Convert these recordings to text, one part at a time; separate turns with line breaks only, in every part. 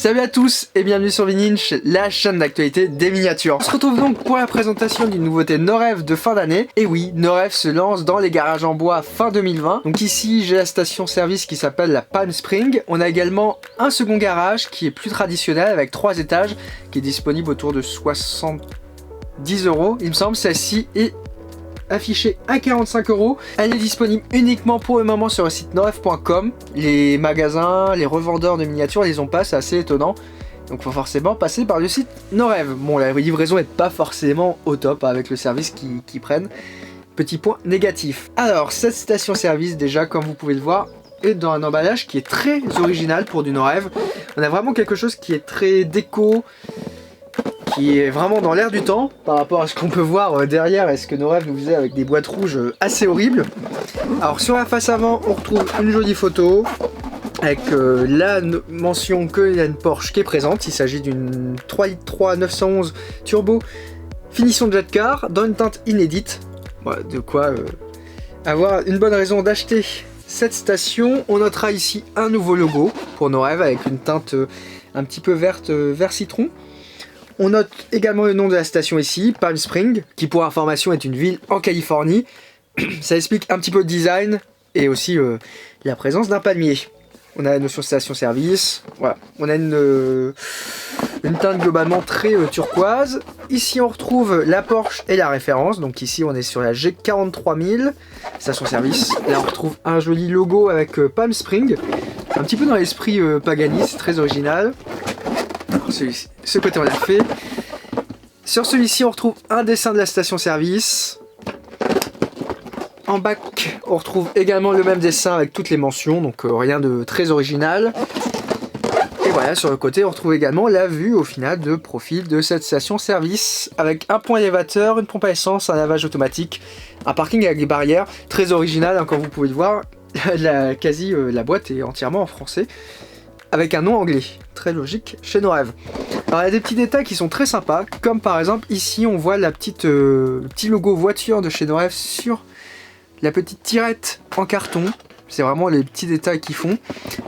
Salut à tous et bienvenue sur Vininch, la chaîne d'actualité des miniatures. On se retrouve donc pour la présentation d'une nouveauté Norev de fin d'année. Et oui, Norev se lance dans les garages en bois fin 2020. Donc ici j'ai la station service qui s'appelle la Palm Spring. On a également un second garage qui est plus traditionnel avec 3 étages qui est disponible autour de 70 €. Il me semble celle-ci est affichée à 45 €. Elle est disponible uniquement pour le moment sur le site norev.com. Les magasins, les revendeurs de miniatures les ont pas, c'est assez étonnant. Donc faut forcément passer par le site Norev. Bon, la livraison est pas forcément au top avec le service qu'ils prennent. Petit point négatif. Alors, cette station-service, déjà, comme vous pouvez le voir, est dans un emballage qui est très original pour du Norev. On a vraiment quelque chose qui est très déco, qui est vraiment dans l'air du temps par rapport à ce qu'on peut voir derrière et ce que Norev nous faisait avec des boîtes rouges assez horribles. Alors sur la face avant, on retrouve une jolie photo avec la mention qu'il y a une Porsche qui est présente. Il s'agit d'une 3.3 911 turbo finition jet car dans une teinte inédite. Voilà, de quoi avoir une bonne raison d'acheter cette station. On notera ici un nouveau logo pour Norev avec une teinte un petit peu verte, vert citron. On note également le nom de la station ici, Palm Spring, qui pour information est une ville en Californie. Ça explique un petit peu le design et aussi la présence d'un palmier. On a la notion station-service, voilà. On a une teinte globalement très turquoise. Ici on retrouve la Porsche et la référence, donc ici on est sur la G43000, station-service. Là on retrouve un joli logo avec Palm Spring, un petit peu dans l'esprit Pagani, c'est très original. Ce côté on l'a fait. Sur celui-ci on retrouve un dessin de la station-service. En bac on retrouve également le même dessin avec toutes les mentions, donc rien de très original. Et voilà, sur le côté on retrouve également la vue au final de profil de cette station-service avec un point élévateur, une pompe à essence, un lavage automatique, un parking avec des barrières, très original hein, comme vous pouvez le voir. La boîte est entièrement en français avec un nom anglais, très logique chez Norev. Alors il y a des petits détails qui sont très sympas, comme par exemple ici on voit le petit logo voiture de chez Norev sur la petite tirette en carton. C'est vraiment les petits détails qu'ils font.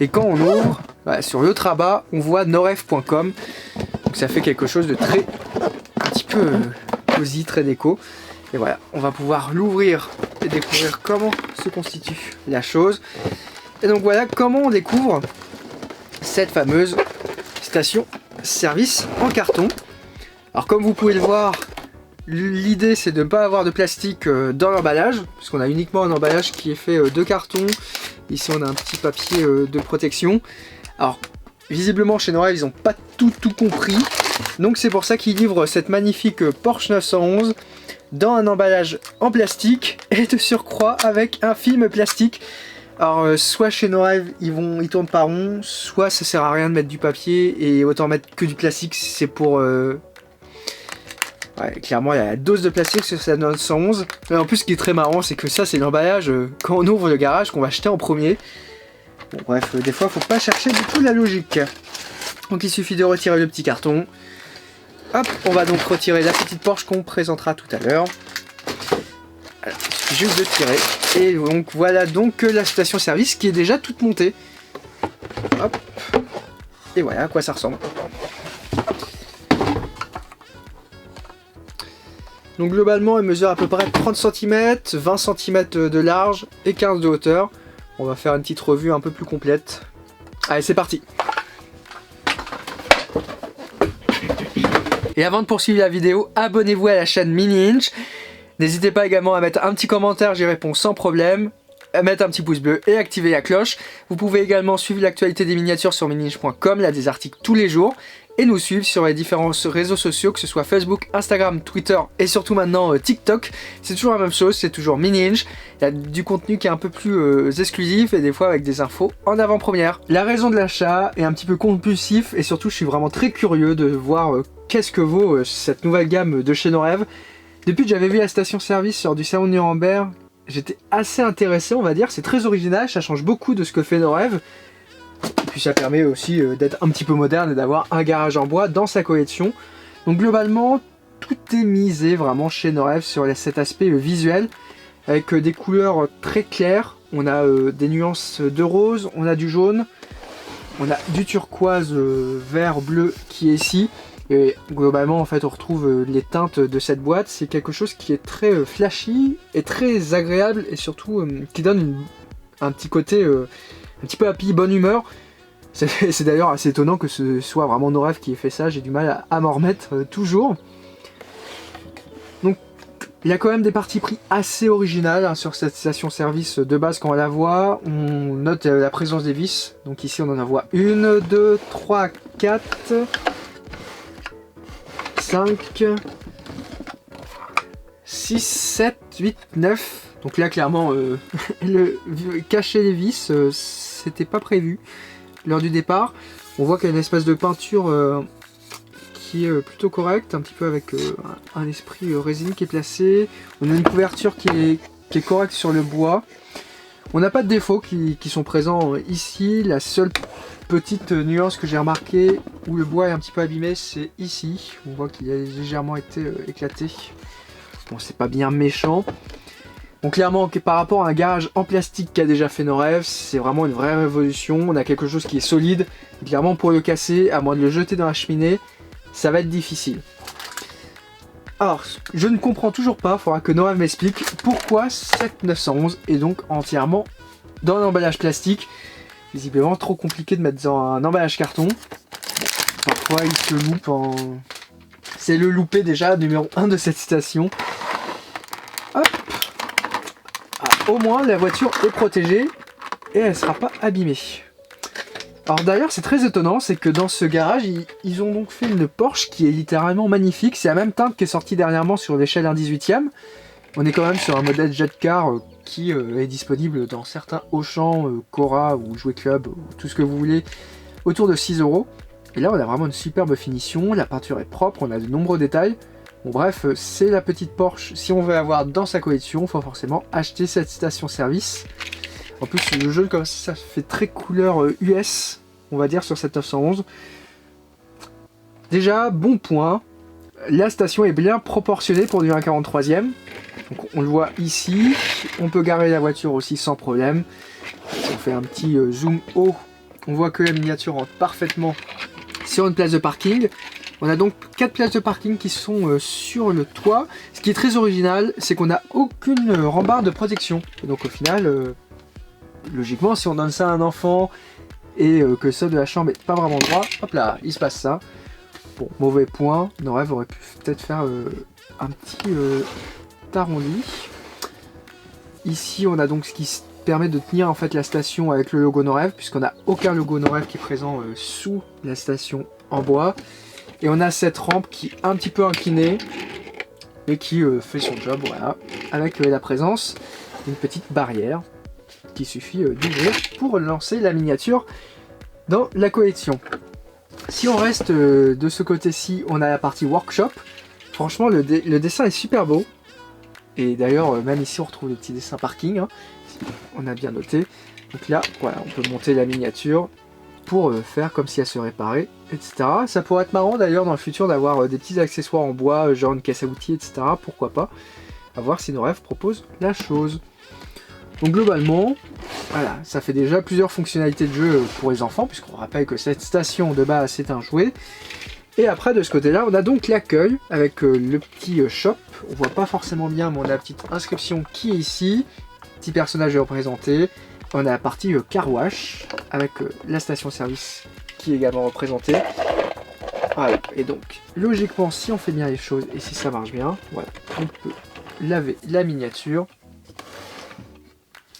Et quand on ouvre, voilà, sur l'autre rabat, on voit norev.com. Donc ça fait quelque chose de très, un petit peu cosy, très déco. Et voilà, on va pouvoir l'ouvrir et découvrir comment se constitue la chose. Et donc voilà comment on découvre cette fameuse station service en carton. Alors comme vous pouvez le voir, l'idée c'est de ne pas avoir de plastique dans l'emballage, parce qu'on a uniquement un emballage qui est fait de carton. Ici on a un petit papier de protection. Alors visiblement chez Norev ils n'ont pas tout compris, donc c'est pour ça qu'ils livrent cette magnifique Porsche 911 dans un emballage en plastique et de surcroît avec un film plastique. Alors soit chez Norev ils tournent pas rond, soit ça sert à rien de mettre du papier et autant mettre que du plastique, c'est pour... Ouais, clairement il y a la dose de plastique sur cette 911. Et en plus ce qui est très marrant c'est que ça c'est l'emballage quand on ouvre le garage qu'on va acheter en premier. Bon bref, des fois faut pas chercher du tout la logique. Donc il suffit de retirer le petit carton. Hop, on va donc retirer la petite Porsche qu'on présentera tout à l'heure. Juste de tirer et donc voilà donc la station service qui est déjà toute montée. Hop. Et voilà à quoi ça ressemble. Donc globalement elle mesure à peu près 30 cm, 20 cm de large et 15 de hauteur. On va faire une petite revue un peu plus complète. Allez c'est parti. Et avant de poursuivre la vidéo, abonnez-vous à la chaîne Vininch. N'hésitez pas également à mettre un petit commentaire, j'y réponds sans problème, à mettre un petit pouce bleu et activer la cloche. Vous pouvez également suivre l'actualité des miniatures sur vininch.com, là des articles tous les jours, et nous suivre sur les différents réseaux sociaux, que ce soit Facebook, Instagram, Twitter et surtout maintenant TikTok. C'est toujours la même chose, c'est toujours Vininch. Il y a du contenu qui est un peu plus exclusif et des fois avec des infos en avant-première. La raison de l'achat est un petit peu compulsif et surtout je suis vraiment très curieux de voir qu'est-ce que vaut cette nouvelle gamme de chez Norev. Depuis que j'avais vu la station-service sur du salon de Nuremberg, j'étais assez intéressé, on va dire. C'est très original, ça change beaucoup de ce que fait Norev. Et puis ça permet aussi d'être un petit peu moderne et d'avoir un garage en bois dans sa collection. Donc globalement, tout est misé vraiment chez Norev sur cet aspect visuel, avec des couleurs très claires. On a des nuances de rose, on a du jaune, On a du turquoise vert bleu qui est ici. Et globalement en fait on retrouve les teintes de cette boîte. C'est quelque chose qui est très flashy et très agréable et surtout qui donne un petit côté un petit peu happy, bonne humeur. C'est d'ailleurs assez étonnant que ce soit vraiment No Rêve qui ait fait ça. J'ai du mal à m'en remettre toujours. Donc il y a quand même des parties pris assez originales hein, sur cette station-service de base quand on la voit. On note la présence des vis. Donc ici on en voit 1, 2, 3, 4... 5, 6, 7, 8, 9. Donc là clairement cacher les vis c'était pas prévu lors du départ. On voit qu'il y a une espèce de peinture qui est plutôt correcte, un petit peu avec un esprit résine qui est placé. On a une couverture qui est correcte sur le bois. On n'a pas de défauts qui sont présents ici. La seule petite nuance que j'ai remarqué où le bois est un petit peu abîmé, c'est ici. On voit qu'il a légèrement été éclaté. Bon, c'est pas bien méchant. Donc clairement, par rapport à un garage en plastique qu'a déjà fait No Rêve, c'est vraiment une vraie révolution. On a quelque chose qui est solide. Et clairement, pour le casser, à moins de le jeter dans la cheminée, ça va être difficile. Alors, je ne comprends toujours pas, il faudra que No Rêve m'explique pourquoi cette 911 est donc entièrement dans l'emballage plastique. Visiblement trop compliqué de mettre dans un emballage carton. Parfois il se loupe en... C'est le loupé déjà, numéro 1 de cette station. Hop. Ah, au moins la voiture est protégée et elle ne sera pas abîmée. Alors d'ailleurs c'est très étonnant, c'est que dans ce garage ils ont donc fait une Porsche qui est littéralement magnifique. C'est la même teinte qui est sortie dernièrement sur l'échelle 1/18e. On est quand même sur un modèle Jet Car qui est disponible dans certains Auchan, Cora ou Jouet Club, ou tout ce que vous voulez, autour de 6 €. Et là on a vraiment une superbe finition, la peinture est propre, on a de nombreux détails. Bon bref, c'est la petite Porsche, si on veut avoir dans sa collection, il faut forcément acheter cette station-service. En plus le jaune comme ça fait très couleur US, on va dire, sur cette 911. Déjà, bon point, la station est bien proportionnée pour du 1,43e. Donc on le voit ici, on peut garer la voiture aussi sans problème. Si on fait un petit zoom haut, on voit que la miniature rentre parfaitement sur une place de parking. On a donc 4 places de parking qui sont sur le toit. Ce qui est très original, c'est qu'on n'a aucune rambarde de protection. Et donc au final, logiquement, si on donne ça à un enfant et que ça de la chambre n'est pas vraiment droit, hop là, il se passe ça. Bon, mauvais point, No Rêve aurait pu peut-être faire un petit arrondi. Ici on a donc ce qui permet de tenir en fait la station avec le logo No Rêve, puisqu'on n'a aucun logo No Rêve qui est présent sous la station en bois. Et on a cette rampe qui est un petit peu inclinée et qui fait son job, voilà, avec la présence d'une petite barrière qu'il suffit d'ouvrir pour lancer la miniature dans la collection. Si on reste de ce côté-ci, on a la partie workshop. Franchement le dessin est super beau. Et d'ailleurs, même ici, on retrouve le petit dessin parking, hein, si on a bien noté. Donc là, voilà, on peut monter la miniature pour faire comme si elle se réparait, etc. Ça pourrait être marrant d'ailleurs dans le futur d'avoir des petits accessoires en bois, genre une caisse à outils, etc. Pourquoi pas. À voir si No Rêve propose la chose. Donc globalement, voilà, ça fait déjà plusieurs fonctionnalités de jeu pour les enfants, puisqu'on rappelle que cette station de base, c'est un jouet. Et après de ce côté là on a donc l'accueil avec le petit shop. On voit pas forcément bien mais on a la petite inscription qui est ici. Petit personnage représenté. On a la partie car wash avec la station service qui est également représentée. Voilà, et donc logiquement si on fait bien les choses et si ça marche bien, voilà, on peut laver la miniature.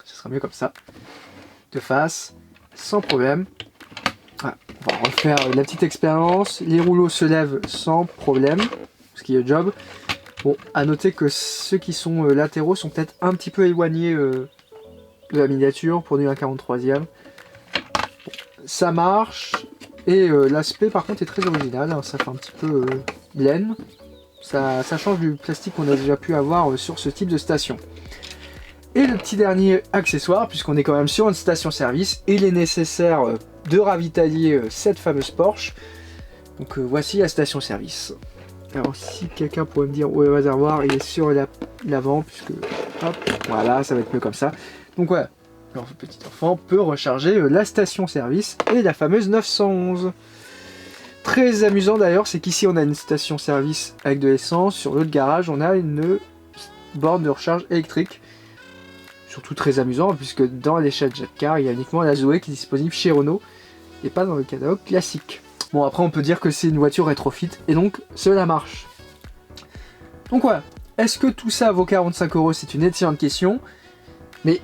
Ce sera mieux comme ça. De face, sans problème. Voilà. On va refaire la petite expérience. Les rouleaux se lèvent sans problème, ce qui est job. Bon, à noter que ceux qui sont latéraux sont peut-être un petit peu éloignés de la miniature pour du 1,43e. Bon, ça marche. Et l'aspect par contre est très original. Hein. Ça fait un petit peu laine. Ça change du plastique qu'on a déjà pu avoir sur ce type de station. Et le petit dernier accessoire, puisqu'on est quand même sur une station-service, il est nécessaire de ravitailler cette fameuse Porsche. Donc voici la station-service. Alors si quelqu'un pourrait me dire où est le réservoir, il est sur l'avant, puisque hop, voilà, ça va être mieux comme ça. Donc voilà, leur petit enfant peut recharger la station-service et la fameuse 911. Très amusant d'ailleurs, c'est qu'ici on a une station-service avec de l'essence, sur l'autre garage on a une borne de recharge électrique. Surtout très amusant puisque dans l'échelle Jetcar il y a uniquement la Zoé qui est disponible chez Renault et pas dans le catalogue classique. Bon après on peut dire que c'est une voiture rétrofit et donc cela marche. Donc voilà, est-ce que tout ça vaut 45 €? C'est une excellente question. Mais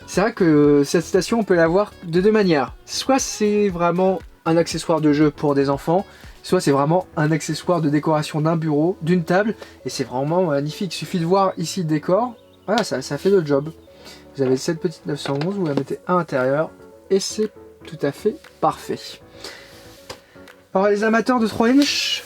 c'est vrai que cette station on peut la voir de deux manières. Soit c'est vraiment un accessoire de jeu pour des enfants, soit c'est vraiment un accessoire de décoration d'un bureau, d'une table, et c'est vraiment magnifique. Il suffit de voir ici le décor, voilà, ça fait le job. Vous avez cette petite 911, vous la mettez à l'intérieur, et c'est tout à fait parfait. Alors les amateurs de 3 inch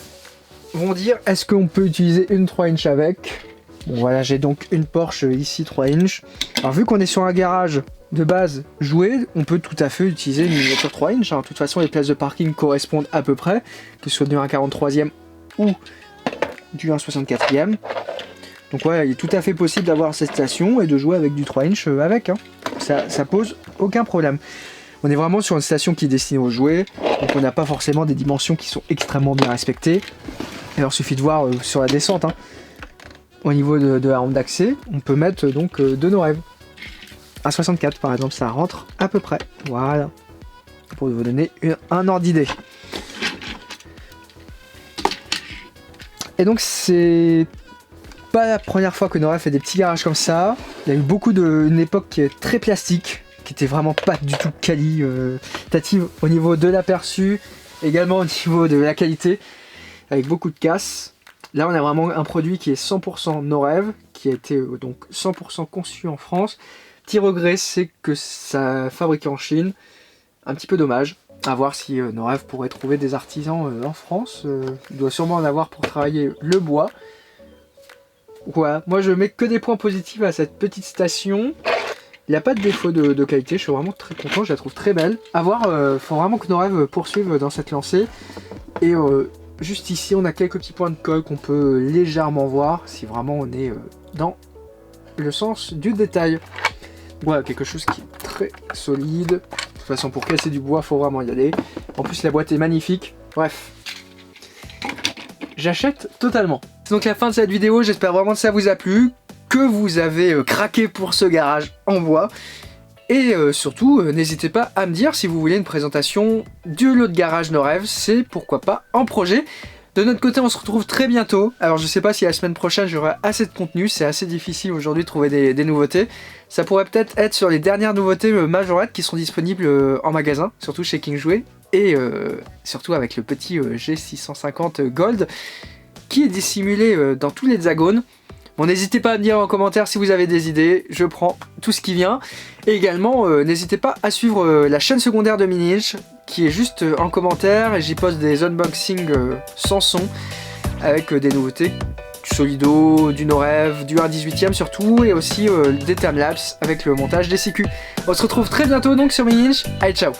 vont dire, est-ce qu'on peut utiliser une 3 inch avec? Bon voilà, j'ai donc une Porsche ici 3 inch. Alors vu qu'on est sur un garage de base joué, on peut tout à fait utiliser une voiture 3 inch. De toute façon les places de parking correspondent à peu près, que ce soit du 1,43e ou du 1,64e. Donc voilà, il est tout à fait possible d'avoir cette station et de jouer avec du 3 inch avec. Ça pose aucun problème. On est vraiment sur une station qui est destinée aux jouets, donc on n'a pas forcément des dimensions qui sont extrêmement bien respectées. Alors il suffit de voir sur la descente, au niveau de la rampe d'accès, on peut mettre donc de nos rêves. À 64 par exemple, ça rentre à peu près. Voilà. Pour vous donner un ordre d'idée. Et donc c'est pas la première fois que Nora fait des petits garages comme ça. Il y a eu beaucoup une époque qui est très plastique, qui était vraiment pas du tout qualitative au niveau de l'aperçu, également au niveau de la qualité, avec beaucoup de casse. Là on a vraiment un produit qui est 100% Norev, qui a été donc 100% conçu en France. Petit regret, c'est que ça fabriqué en Chine, un petit peu dommage. À voir si Norev pourrait trouver des artisans en France. Il doit sûrement en avoir pour travailler le bois. Voilà, moi je mets que des points positifs à cette petite station. Il n'y a pas de défaut de qualité, je suis vraiment très content, je la trouve très belle. À voir, faut vraiment que Norev poursuive dans cette lancée. Et juste ici, on a quelques petits points de colle qu'on peut légèrement voir, si vraiment on est dans le sens du détail. Voilà, quelque chose qui est très solide. De toute façon, pour casser du bois, faut vraiment y aller. En plus, la boîte est magnifique. Bref, j'achète totalement. C'est donc la fin de cette vidéo, j'espère vraiment que ça vous a plu, que vous avez craqué pour ce garage en bois. Et surtout, n'hésitez pas à me dire si vous voulez une présentation du lot de garage Norev, c'est pourquoi pas en projet. De notre côté, on se retrouve très bientôt. Alors je sais pas si la semaine prochaine j'aurai assez de contenu, c'est assez difficile aujourd'hui de trouver des nouveautés. Ça pourrait peut-être être sur les dernières nouveautés majorettes qui sont disponibles en magasin, surtout chez King Jouet. Et surtout avec le petit G650 Gold qui est dissimulé dans tous les hexagones. Bon, n'hésitez pas à me dire en commentaire si vous avez des idées, je prends tout ce qui vient. Et également, n'hésitez pas à suivre la chaîne secondaire de Mini-Inch, qui est juste en commentaire, et j'y poste des unboxings sans son, avec des nouveautés, du Solido, du Norev, du 1/18e surtout, et aussi des timelapse avec le montage des CQ. On se retrouve très bientôt donc sur Mini-Inch, allez ciao!